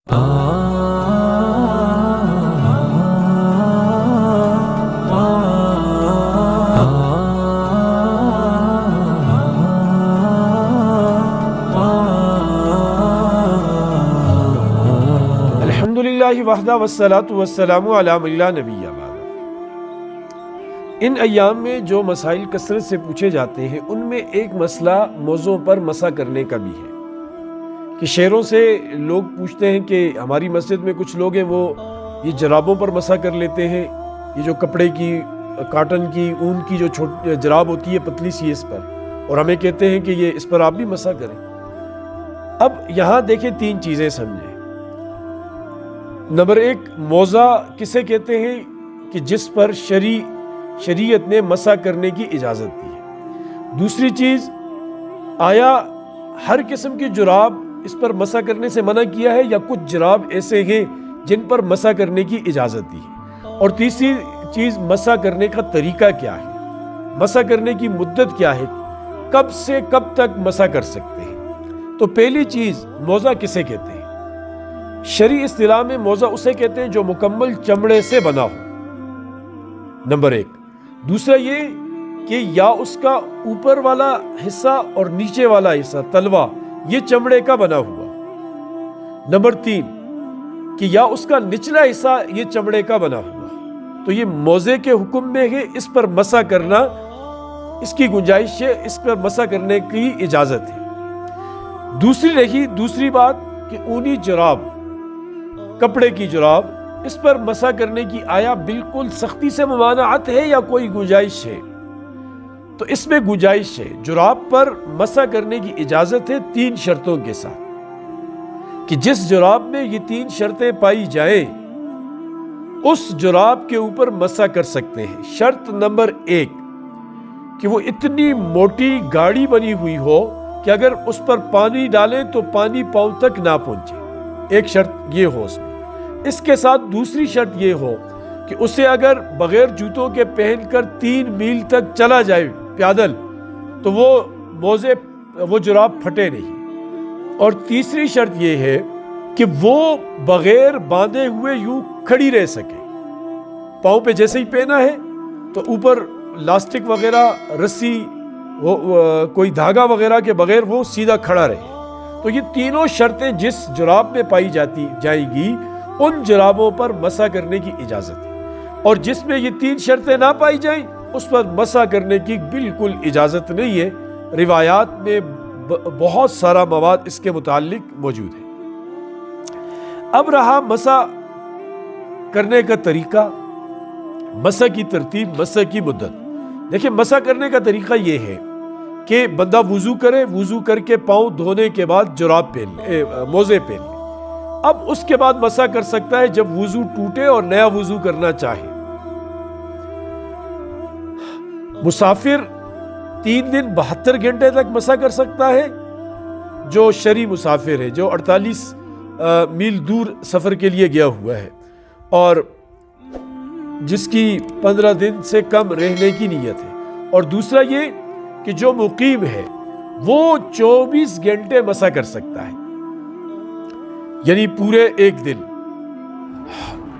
الحمدللہ وحدہ والصلاۃ والسلام علی من لا نبی بعد۔ ان ایام میں جو مسائل کثرت سے پوچھے جاتے ہیں ان میں ایک مسئلہ موضوع پر مسح کرنے کا بھی ہے کہ شہروں سے لوگ پوچھتے ہیں کہ ہماری مسجد میں کچھ لوگ ہیں وہ یہ جرابوں پر مسح کر لیتے ہیں، یہ جو کپڑے کی کاٹن کی اون کی جو چھوٹی جراب ہوتی ہے پتلی سی اس پر، اور ہمیں کہتے ہیں کہ یہ اس پر آپ بھی مسح کریں۔ اب یہاں دیکھیں تین چیزیں سمجھیں۔ نمبر ایک، موزہ کسے کہتے ہیں کہ جس پر شریعت نے مسح کرنے کی اجازت دی ہے۔ دوسری چیز، آیا ہر قسم کی جراب اس پر مسح کرنے سے منع کیا ہے یا کچھ جراب ایسے ہیں جن پر مسح کرنے کی اجازت دی ہے۔ اور تیسری چیز، مسح کرنے کا طریقہ کیا ہے، مسح کرنے کی مدت کیا ہے، کب سے کب تک مسح کر سکتے ہیں۔ تو پہلی چیز، موزہ کسے کہتے ہیں؟ شرعی اصطلاح میں موزہ اسے کہتے ہیں جو مکمل چمڑے سے بنا ہو، نمبر ایک۔ دوسرا یہ کہ یا اس کا اوپر والا حصہ اور نیچے والا حصہ تلوا یہ چمڑے کا بنا ہوا، نمبر تین کہ یا اس کا نچلا حصہ یہ چمڑے کا بنا ہوا، تو یہ موزے کے حکم میں ہے، اس پر مسح کرنا اس کی گنجائش ہے، اس پر مسح کرنے کی اجازت ہے۔ دوسری بات کہ اونی جراب، کپڑے کی جراب، اس پر مسح کرنے کی آیا بالکل سختی سے ممانعت ہے یا کوئی گنجائش ہے؟ تو اس میں گنجائش ہے۔ جراب پر مسح کرنے کی اجازت ہے تین شرطوں کے ساتھ، کہ جس جراب میں یہ تین شرطیں پائی جائیں اس جراب کے اوپر مسح کر سکتے ہیں۔ شرط نمبر ایک کہ وہ اتنی موٹی گاڑی بنی ہوئی ہو کہ اگر اس پر پانی ڈالیں تو پانی پاؤں تک نہ پہنچے، ایک شرط یہ ہو اس میں۔ اس کے ساتھ دوسری شرط یہ ہو کہ اسے اگر بغیر جوتوں کے پہن کر 3 میل تک چلا جائے پیادل تو وہ جراب پھٹے نہیں۔ اور تیسری شرط یہ ہے کہ وہ بغیر باندھے ہوئے یوں کھڑی رہ سکے، پاؤں پہ جیسے ہی پہنا ہے تو اوپر لاسٹک وغیرہ، رسی، کوئی دھاگا وغیرہ کے بغیر وہ سیدھا کھڑا رہے۔ تو یہ تینوں شرطیں جس جراب میں پائی جائیں گی ان جرابوں پر مسح کرنے کی اجازت ہے، اور جس میں یہ تین شرطیں نہ پائی جائیں اس پر مسح کرنے کی بالکل اجازت نہیں ہے۔ روایات میں بہت سارا مواد اس کے متعلق موجود ہے۔ اب رہا مسح کرنے کا طریقہ، مسح کی ترتیب، مسح کی مدت۔ دیکھیں، مسح کرنے کا طریقہ یہ ہے کہ بندہ وضو کرے، وضو کر کے پاؤں دھونے کے بعد جراب موزے پہن لے۔ اب اس کے بعد مسح کر سکتا ہے جب وضو ٹوٹے اور نیا وضو کرنا چاہے۔ مسافر 3 دن 72 گھنٹے تک مسح کر سکتا ہے، جو شرعی مسافر ہے، جو 48 میل دور سفر کے لیے گیا ہوا ہے اور جس کی 15 دن سے کم رہنے کی نیت ہے۔ اور دوسرا یہ کہ جو مقیم ہے وہ 24 گھنٹے مسح کر سکتا ہے، یعنی پورے ایک دن۔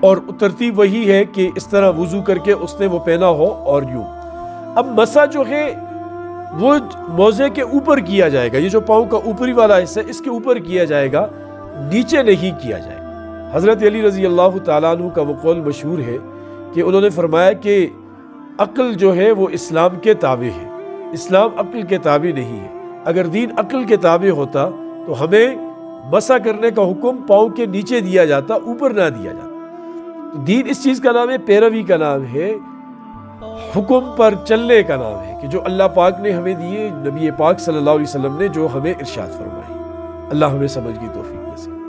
اور ترتیب وہی ہے کہ اس طرح وضو کر کے اس نے وہ پہنا ہو اور یوں۔ اب مسح جو ہے وہ موزے کے اوپر کیا جائے گا، یہ جو پاؤں کا اوپری والا حصہ ہے اس کے اوپر کیا جائے گا، نیچے نہیں کیا جائے گا۔ حضرت علی رضی اللہ تعالیٰ عنہ کا وہ قول مشہور ہے کہ انہوں نے فرمایا کہ عقل جو ہے وہ اسلام کے تابع ہے، اسلام عقل کے تابع نہیں ہے۔ اگر دین عقل کے تابع ہوتا تو ہمیں مسح کرنے کا حکم پاؤں کے نیچے دیا جاتا، اوپر نہ دیا جاتا۔ دین اس چیز کا نام ہے، پیروی کا نام ہے، حکم پر چلنے کا نام ہے، کہ جو اللہ پاک نے ہمیں دیے، نبی پاک صلی اللہ علیہ وسلم نے جو ہمیں ارشاد فرمائی۔ اللہ ہمیں سمجھ کی توفیق نصیب۔